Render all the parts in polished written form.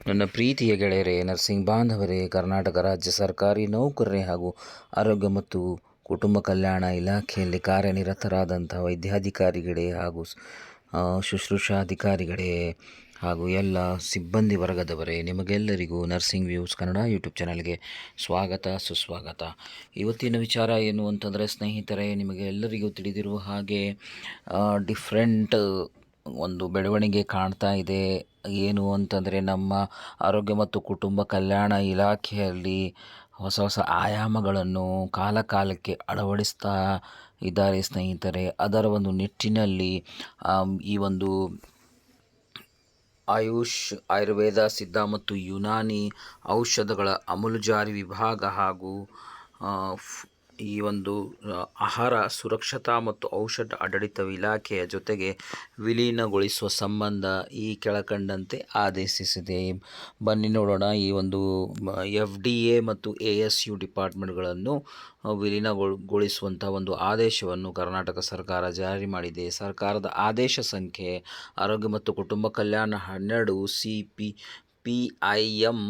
ನನ್ನ ಪ್ರೀತಿಯ ಗೆಳೆಯರೇ, ನರ್ಸಿಂಗ್ ಬಾಂಧವರೇ, ಕರ್ನಾಟಕ ರಾಜ್ಯ ಸರ್ಕಾರಿ ನೌಕರರೇ ಹಾಗೂ ಆರೋಗ್ಯ ಮತ್ತು ಕುಟುಂಬ ಕಲ್ಯಾಣ ಇಲಾಖೆಯಲ್ಲಿ ಕಾರ್ಯನಿರತರಾದಂಥ ವೈದ್ಯಾಧಿಕಾರಿಗಳೇ ಹಾಗೂ ಶುಶ್ರೂಷಾಧಿಕಾರಿಗಳೇ ಹಾಗೂ ಎಲ್ಲ ಸಿಬ್ಬಂದಿ ವರ್ಗದವರೇ, ನಿಮಗೆಲ್ಲರಿಗೂ ನರ್ಸಿಂಗ್ ವ್ಯೂಸ್ ಕನ್ನಡ ಯೂಟ್ಯೂಬ್ ಚಾನಲ್ಗೆ ಸ್ವಾಗತ ಸುಸ್ವಾಗತ. ಇವತ್ತಿನ ವಿಚಾರ ಏನು ಅಂತಂದರೆ ಸ್ನೇಹಿತರೆ, ನಿಮಗೆ ಎಲ್ಲರಿಗೂ ತಿಳಿದಿರುವ ಹಾಗೆ ಡಿಫ್ರೆಂಟ್ ಒಂದು ಬೆಳವಣಿಗೆ ಕಾಣ್ತಾ ಇದೆ. ಏನು ಅಂತಂದರೆ, ನಮ್ಮ ಆರೋಗ್ಯ ಮತ್ತು ಕುಟುಂಬ ಕಲ್ಯಾಣ ಇಲಾಖೆಯಲ್ಲಿ ಹೊಸ ಹೊಸ ಆಯಾಮಗಳನ್ನು ಕಾಲಕ್ಕೆ ಅಳವಡಿಸ್ತಾ ಇದ್ದಾರೆ ಸ್ನೇಹಿತರೆ. ಅದರ ಒಂದು ನಿಟ್ಟಿನಲ್ಲಿ ಈ ಒಂದು ಆಯುರ್ವೇದ, ಸಿದ್ಧ ಮತ್ತು ಯುನಾನಿ ಔಷಧಗಳ ಅಮಲು ಜಾರಿ ವಿಭಾಗ ಹಾಗೂ ಈ ಒಂದು ಆಹಾರ ಸುರಕ್ಷತಾ ಮತ್ತು ಔಷಧ ಆಡಳಿತ ಇಲಾಖೆಯ ಜೊತೆಗೆ ವಿಲೀನಗೊಳಿಸುವ ಸಂಬಂಧ ಈ ಕೆಳಕಂಡಂತೆ ಆದೇಶಿಸಿದೆ. ಬನ್ನಿ ನೋಡೋಣ. ಈ ಒಂದು FDA ಮತ್ತು ASU ಡಿಪಾರ್ಟ್ಮೆಂಟ್ಗಳನ್ನು ವಿಲೀನಗೊಳಿಸುವಂಥ ಒಂದು ಆದೇಶವನ್ನು ಕರ್ನಾಟಕ ಸರ್ಕಾರ ಜಾರಿ ಮಾಡಿದೆ. ಸರ್ಕಾರದ ಆದೇಶ ಸಂಖ್ಯೆ ಆರೋಗ್ಯ ಮತ್ತು ಕುಟುಂಬ ಕಲ್ಯಾಣ 12 CPPIM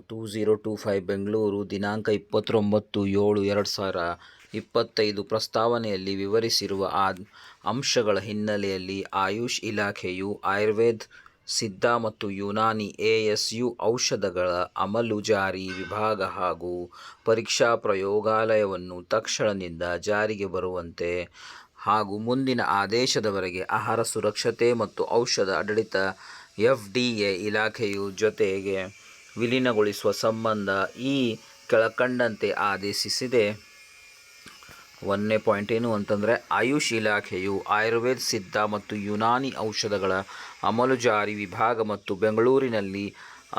2025 ಬೆಂಗಳೂರು ದಿನಾಂಕ 29/7/2025 ಪ್ರಸ್ತಾವನೆಯಲ್ಲಿ ವಿವರಿಸಿರುವ ಅಂಶಗಳ ಹಿನ್ನೆಲೆಯಲ್ಲಿ ಆಯುಷ್ ಇಲಾಖೆಯು ಆಯುರ್ವೇದ, ಸಿದ್ಧ ಮತ್ತು ಯುನಾನಿ ASU ಔಷಧಗಳ ಅಮಲು ಜಾರಿ ವಿಭಾಗ ಹಾಗೂ ಪರೀಕ್ಷಾ ಪ್ರಯೋಗಾಲಯವನ್ನು ತಕ್ಷಣದಿಂದ ಜಾರಿಗೆ ಬರುವಂತೆ ಹಾಗೂ ಮುಂದಿನ ಆದೇಶದವರೆಗೆ ಆಹಾರ ಸುರಕ್ಷತೆ ಮತ್ತು ಔಷಧ ಆಡಳಿತ FDA ಇಲಾಖೆಯು ಜೊತೆಗೆ ವಿಲೀನಗೊಳಿಸುವ ಸಂಬಂಧ ಈ ಕೆಳಕಂಡಂತೆ ಆದೇಶಿಸಿದೆ. 1ನೇ ಪಾಯಿಂಟ್ ಏನು ಅಂತಂದರೆ, ಆಯುಷ್ ಇಲಾಖೆಯು ಆಯುರ್ವೇದ, ಸಿದ್ಧ ಮತ್ತು ಯುನಾನಿ ಔಷಧಗಳ ಅಮಲು ಜಾರಿ ವಿಭಾಗ ಮತ್ತು ಬೆಂಗಳೂರಿನಲ್ಲಿ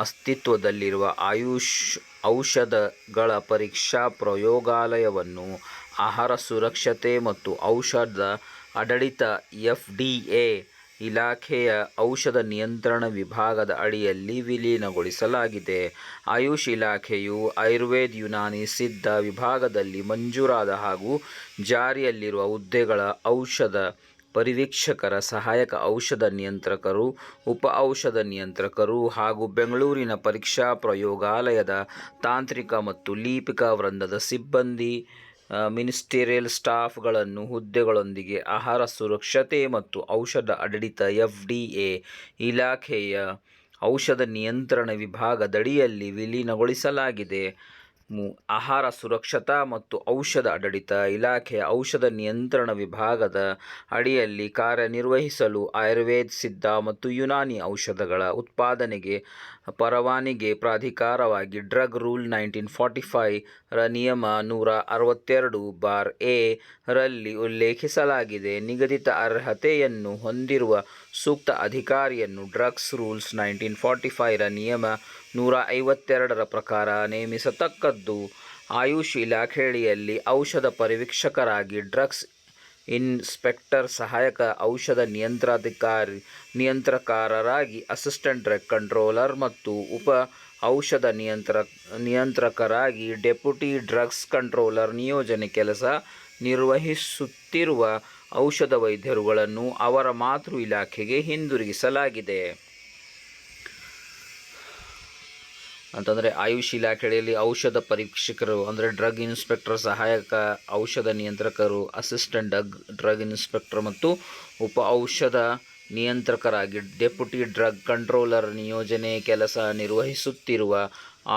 ಅಸ್ತಿತ್ವದಲ್ಲಿರುವ ಆಯುಷ್ ಔಷಧಗಳ ಪರೀಕ್ಷಾ ಪ್ರಯೋಗಾಲಯವನ್ನು ಆಹಾರ ಸುರಕ್ಷತೆ ಮತ್ತು ಔಷಧ ಆಡಳಿತ FDA ಇಲಾಖೆಯ ಔಷಧ ನಿಯಂತ್ರಣ ವಿಭಾಗದ ಅಡಿಯಲ್ಲಿ ವಿಲೀನಗೊಳಿಸಲಾಗಿದೆ. ಆಯುಷ್ ಇಲಾಖೆಯು ಆಯುರ್ವೇದ, ಯುನಾನಿ, ಸಿದ್ಧ ವಿಭಾಗದಲ್ಲಿ ಮಂಜೂರಾದ ಹಾಗೂ ಜಾರಿಯಲ್ಲಿರುವ ಹುದ್ದೆಗಳ ಔಷಧ ಪರಿವೀಕ್ಷಕರ, ಸಹಾಯಕ ಔಷಧ ನಿಯಂತ್ರಕರು, ಉಪ ಔಷಧ ನಿಯಂತ್ರಕರು ಹಾಗೂ ಬೆಂಗಳೂರಿನ ಪರೀಕ್ಷಾ ಪ್ರಯೋಗಾಲಯದ ತಾಂತ್ರಿಕ ಮತ್ತು ಲಿಪಿಕ ವೃಂದದ ಸಿಬ್ಬಂದಿ, ಮಿನಿಸ್ಟೀರಿಯಲ್ ಸ್ಟಾಫ್ಗಳನ್ನು ಹುದ್ದೆಗಳೊಂದಿಗೆ ಆಹಾರ ಸುರಕ್ಷತೆ ಮತ್ತು ಔಷಧ ಆಡಳಿತ FDA ಇಲಾಖೆಯ ಔಷಧ ನಿಯಂತ್ರಣ ವಿಭಾಗದಡಿಯಲ್ಲಿ ವಿಲೀನಗೊಳಿಸಲಾಗಿದೆ. ಆಹಾರ ಸುರಕ್ಷತಾ ಮತ್ತು ಔಷಧ ಆಡಳಿತ ಇಲಾಖೆಯ ಔಷಧ ನಿಯಂತ್ರಣ ವಿಭಾಗದ ಅಡಿಯಲ್ಲಿ ಕಾರ್ಯನಿರ್ವಹಿಸಲು ಆಯುರ್ವೇದ, ಸಿದ್ಧ ಮತ್ತು ಯುನಾನಿ ಔಷಧಗಳ ಉತ್ಪಾದನೆಗೆ ಪರವಾನಗಿ ಪ್ರಾಧಿಕಾರವಾಗಿ ಡ್ರಗ್ ರೂಲ್ 1945 ರ ನಿಯಮ 162(a) ರಲ್ಲಿ ಉಲ್ಲೇಖಿಸಲಾಗಿದೆ. ನಿಗದಿತ ಅರ್ಹತೆಯನ್ನು ಹೊಂದಿರುವ ಸೂಕ್ತ ಅಧಿಕಾರಿಯನ್ನು ಡ್ರಗ್ಸ್ ರೂಲ್ಸ್ 1945 ರ ನಿಯಮ 152 ರ ಪ್ರಕಾರ ನೇಮಿಸತಕ್ಕದ್ದು. ಆಯುಷ್ ಇಲಾಖೆಯಡಿಯಲ್ಲಿ ಔಷಧ ಪರಿವೀಕ್ಷಕರಾಗಿ ಡ್ರಗ್ಸ್ ಇನ್ಸ್ಪೆಕ್ಟರ್, ಸಹಾಯಕ ಔಷಧ ನಿಯಂತ್ರಕರಾಗಿ ಅಸಿಸ್ಟೆಂಟ್ ಡ್ರಗ್ ಕಂಟ್ರೋಲರ್ ಮತ್ತು ಉಪ ಔಷಧ ನಿಯಂತ್ರಕರಾಗಿ ಡೆಪ್ಯೂಟಿ ಡ್ರಗ್ಸ್ ಕಂಟ್ರೋಲರ್ ನಿಯೋಜನೆ ಕೆಲಸ ನಿರ್ವಹಿಸುತ್ತಿರುವ ಔಷಧ ವೈದ್ಯರುಗಳನ್ನು ಅವರ ಮಾತೃ ಇಲಾಖೆಗೆ ಹಿಂದಿರುಗಿಸಲಾಗಿದೆ. ಅಂತಂದರೆ ಆಯುಷ್ ಇಲಾಖೆಯಲ್ಲಿ ಔಷಧ ಪರೀಕ್ಷಕರು ಅಂದರೆ ಡ್ರಗ್ ಇನ್ಸ್ಪೆಕ್ಟರ್, ಸಹಾಯಕ ಔಷಧ ನಿಯಂತ್ರಕರು, ಅಸಿಸ್ಟೆಂಟ್ ಡ್ರಗ್ ಇನ್ಸ್ಪೆಕ್ಟರ್ ಮತ್ತು ಉಪ ಔಷಧ ನಿಯಂತ್ರಕರಾಗಿ ಡೆಪ್ಯೂಟಿ ಡ್ರಗ್ ಕಂಟ್ರೋಲರ್ ನಿಯೋಜನೆ ಕೆಲಸ ನಿರ್ವಹಿಸುತ್ತಿರುವ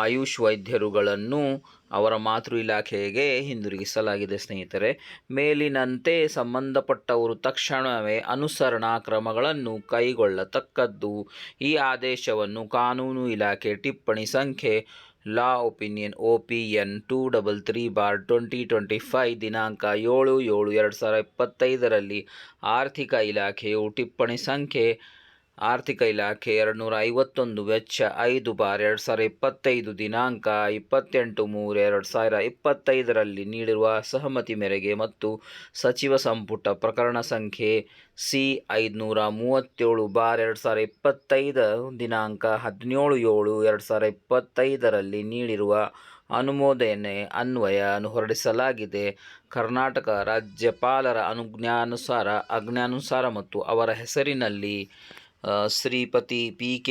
ಆಯುಷ್ ವೈದ್ಯರುಗಳನ್ನು ಅವರ ಮಾತೃ ಇಲಾಖೆಗೆ ಹಿಂದಿರುಗಿಸಲಾಗಿದೆ. ಸ್ನೇಹಿತರೆ, ಮೇಲಿನಂತೆ ಸಂಬಂಧಪಟ್ಟವರು ತಕ್ಷಣವೇ ಅನುಸರಣಾ ಕ್ರಮಗಳನ್ನು ಕೈಗೊಳ್ಳತಕ್ಕದ್ದು. ಈ ಆದೇಶವನ್ನು ಕಾನೂನು ಇಲಾಖೆ ಟಿಪ್ಪಣಿ ಸಂಖ್ಯೆ ಲಾ ಒಪಿನಿಯನ್ OPN 233/2025 ದಿನಾಂಕ 7/7/2025 ರಲ್ಲಿ ಆರ್ಥಿಕ ಇಲಾಖೆಯು ಟಿಪ್ಪಣಿ ಸಂಖ್ಯೆ ಆರ್ಥಿಕ ಇಲಾಖೆ 251 ವೆಚ್ಚ 5/2025 ದಿನಾಂಕ 28/3/2025 ರಲ್ಲಿ ನೀಡಿರುವ ಸಹಮತಿ ಮೇರೆಗೆ ಮತ್ತು ಸಚಿವ ಸಂಪುಟ ಪ್ರಕರಣ ಸಂಖ್ಯೆ C-537/2025 ದಿನಾಂಕ 17/7/2025 ರಲ್ಲಿ ನೀಡಿರುವ ಅನುಮೋದನೆ ಅನ್ವಯ ಹೊರಡಿಸಲಾಗಿದೆ. ಕರ್ನಾಟಕ ರಾಜ್ಯಪಾಲರ ಆಜ್ಞಾನುಸಾರ ಮತ್ತು ಅವರ ಹೆಸರಿನಲ್ಲಿ ಶ್ರೀಪತಿ PK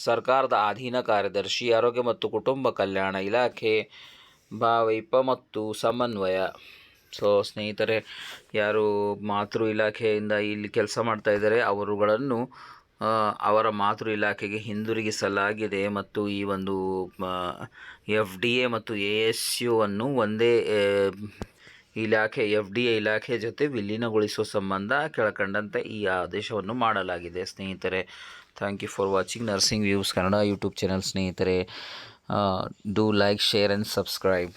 ಸರ್ಕಾರದ ಅಧೀನ ಕಾರ್ಯದರ್ಶಿ, ಆರೋಗ್ಯ ಮತ್ತು ಕುಟುಂಬ ಕಲ್ಯಾಣ ಇಲಾಖೆ, ಭಾವೈಪ ಮತ್ತು ಸಮನ್ವಯ. ಸೊ ಸ್ನೇಹಿತರೆ, ಯಾರು ಮಾತೃ ಇಲಾಖೆಯಿಂದ ಇಲ್ಲಿ ಕೆಲಸ ಮಾಡ್ತಾ ಇದ್ದಾರೆ ಅವರುಗಳನ್ನು ಅವರ ಮಾತೃ ಇಲಾಖೆಗೆ ಹಿಂದಿರುಗಿಸಲಾಗಿದೆ ಮತ್ತು ಈ ಒಂದು FDA ಮತ್ತು ASU ಅನ್ನು ಒಂದೇ FDA ಇಲಾಖೆ ಜೊತೆ ವಿಲೀನಗೊಳಿಸುವ ಸಂಬಂಧ ಕೆಳಕಂಡಂತೆ ಈ ಆದೇಶವನ್ನು ಮಾಡಲಾಗಿದೆ. ಸ್ನೇಹಿತರೆ, thank you for watching nursing views Kannada YouTube channel. ಸ್ನೇಹಿತರೆ, do like, share and subscribe.